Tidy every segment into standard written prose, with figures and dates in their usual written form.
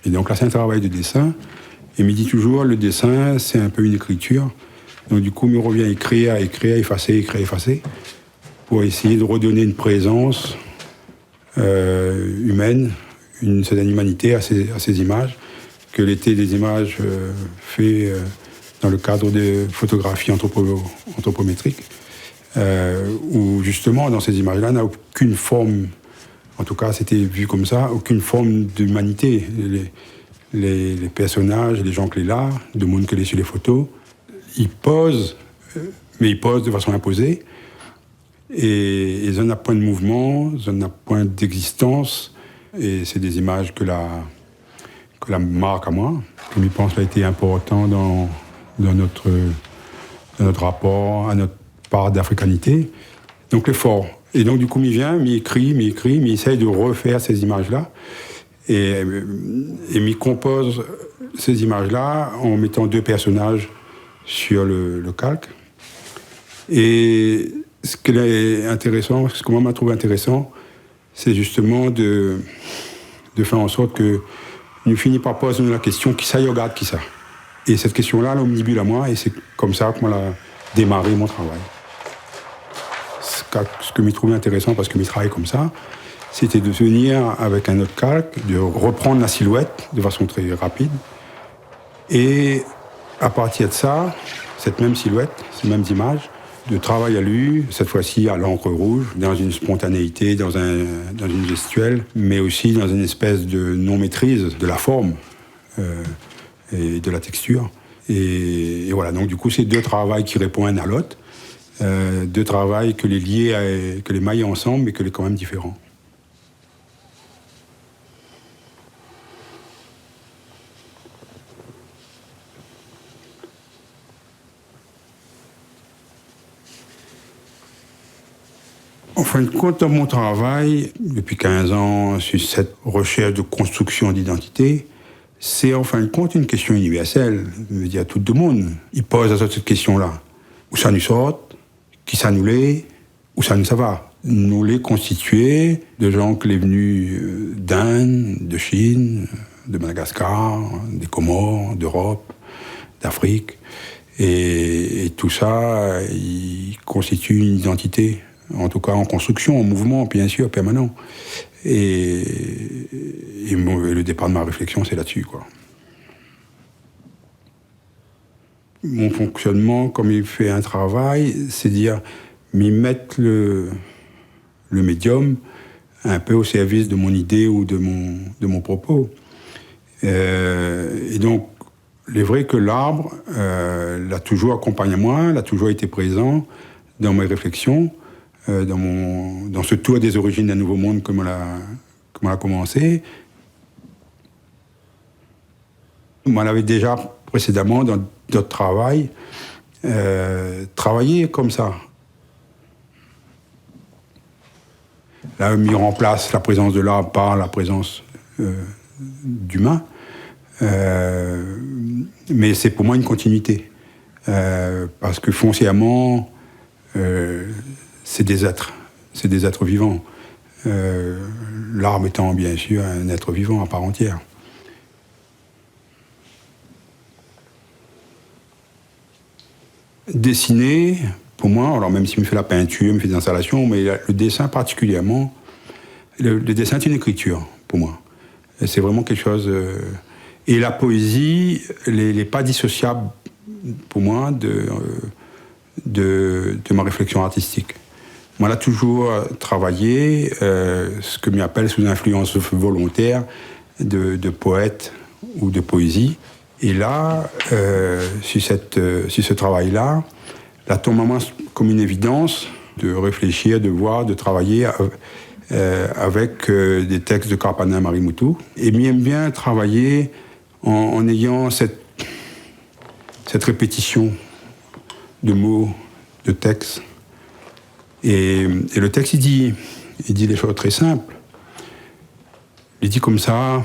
Et donc là, c'est un travail de dessin. Et il me dit toujours, le dessin, c'est un peu une écriture. Donc du coup, il me revient à écrire, effacer, pour essayer de redonner une présence humaine, une certaine humanité à ces images, que l'été des images fait dans le cadre de photographie anthropométrique, où justement, dans ces images-là, n'a aucune forme, en tout cas c'était vu comme ça, aucune forme d'humanité. Les personnages, les gens clés là, de monde que sur les photos, ils posent, mais ils posent de façon imposée, et ils n'ont point de mouvement, ils n'ont point d'existence, et c'est des images que la marque à moi, qui je pense a été important dans notre rapport à notre part d'africanité. Donc l'effort. Et donc du coup, il vient, il écrit, il essaye de refaire ces images-là, et il compose ces images-là en mettant 2 personnages sur le calque. Et ce qui est intéressant, ce que moi m'a trouvé intéressant, c'est justement de faire en sorte que nous finissons par poser la question qui ça y regarde qui ça. Et cette question-là, elle omnibule à moi, et c'est comme ça que moi j'ai démarré mon travail. Ce que je trouvais intéressant, parce que je travaille comme ça, c'était de venir avec un autre calque, de reprendre la silhouette de façon très rapide, et à partir de ça, cette même silhouette, ces mêmes images, de travail à l'huile, cette fois-ci à l'encre rouge, dans une spontanéité, dans une gestuelle, mais aussi dans une espèce de non-maîtrise de la forme et de la texture. Et voilà, donc du coup, c'est 2 travails qui répondent à l'autre, 2 travails que les maillent ensemble, mais que les quand même différents. En fin de compte, dans mon travail, depuis 15 ans, sur cette recherche de construction d'identité, c'est en fin de compte une question universelle. Je veux dire, tout le monde, il pose à cette question-là. Où ça nous sort, qui ça nous l'est, où ça nous ça va. Nous les constitués de gens qui sont venus d'Inde, de Chine, de Madagascar, des Comores, d'Europe, d'Afrique. Et tout ça, il constitue une identité. En tout cas en construction, en mouvement, bien sûr, permanent. Et le départ de ma réflexion, c'est là-dessus, quoi. Mon fonctionnement, comme il fait un travail, c'est dire, m'y mettre le médium un peu au service de mon idée ou de mon propos. Et donc, il est vrai que l'arbre l'a toujours accompagné à moi, l'a toujours été présent dans mes réflexions, dans ce tour des origines d'un nouveau monde comme on a commencé. On l'avait déjà précédemment dans d'autres travails, travaillé comme ça. Là, on remplace la présence de l'arbre par la présence d'humain. Mais c'est pour moi une continuité. Parce que foncièrement, c'est des êtres vivants. L'arbre étant bien sûr un être vivant à part entière. Dessiner, pour moi, alors même s'il me fait la peinture, il me fait des installations, mais le dessin particulièrement, le dessin est une écriture, pour moi. C'est vraiment quelque chose... Et la poésie, elle n'est pas dissociable, pour moi, de ma réflexion artistique. Moi, j'ai toujours travaillé ce que m'appelle sous influence volontaire de poète ou de poésie. Et là, sur ce travail-là, là tombe vraiment comme une évidence de réfléchir, de voir, de travailler avec des textes de Karpana Marimoutou. Et j'aime bien travailler en ayant cette répétition de mots, de textes. Et le texte, il dit des choses très simples. Il dit comme ça,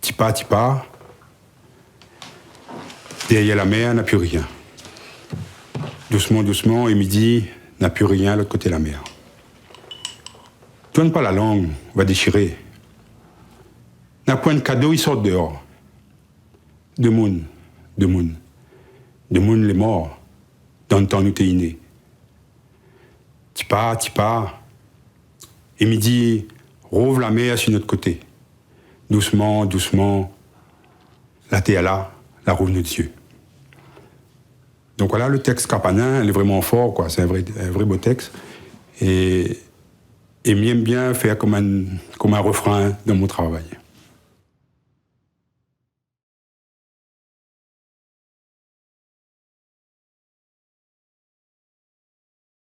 tipa, tipa, derrière la mer, n'a plus rien. Doucement, doucement, et midi, n'a plus rien, l'autre côté de la mer. Tourne pas la langue, on va déchirer. n'a point de cadeau, il sort dehors. De monde les morts, dans le temps où t'es né. Tu pars, et midi, rouvre la mer sur notre côté. Doucement, la terre là, la rouvre nos yeux. Donc voilà, le texte Capanin, il est vraiment fort, quoi. C'est un vrai beau texte. Et m'aime bien faire comme un refrain dans mon travail.